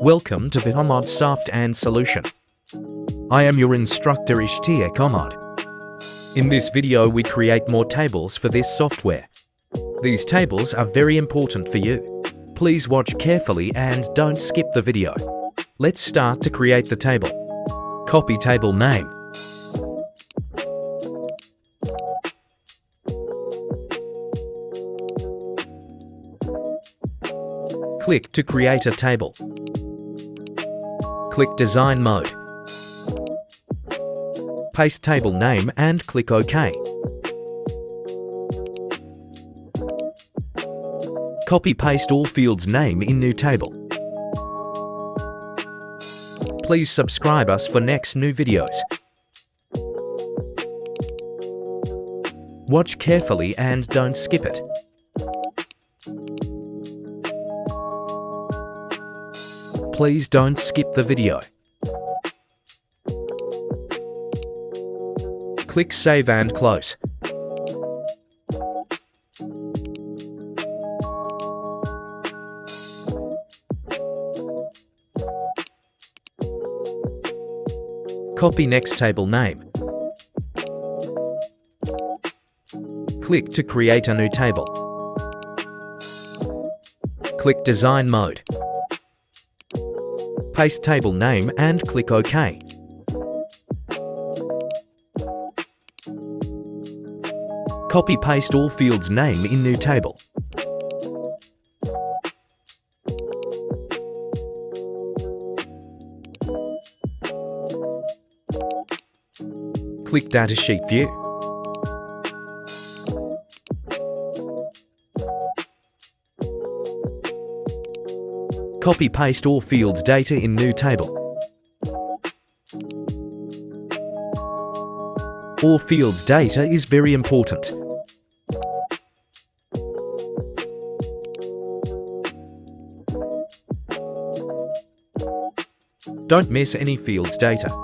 Welcome to the Ahmad Soft and Solution. I am your instructor Ahmad. In this video we create more tables for this software. These tables are very important for you. Please watch carefully and don't skip the video. Let's start to create the table. Copy table name. Click to create a table. Click Design Mode. Paste table name and click OK. Copy-paste all fields name in new table. Please subscribe us for next new videos. Watch carefully and don't skip it. Please don't skip the video. Click Save and Close. Copy next table name. Click to create a new table. Click Design Mode. Paste table name and click OK. Copy-paste all fields name in new table. Click Datasheet View. Copy-paste all fields data in new table. All fields data is very important. Don't miss any fields data.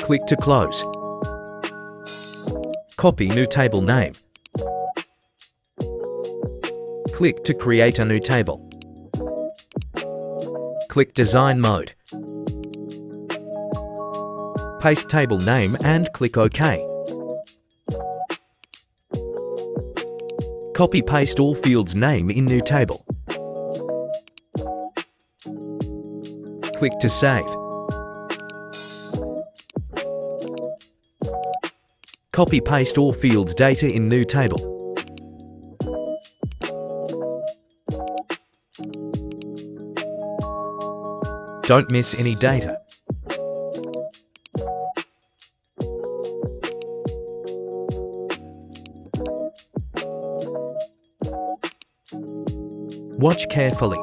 Click to close. Copy new table name. Click to create a new table. Click Design Mode. Paste table name and click OK. Copy-paste all fields name in new table. Click to save. Copy-paste all fields data in new table. Don't miss any data. Watch carefully.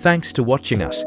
Thanks to watching us.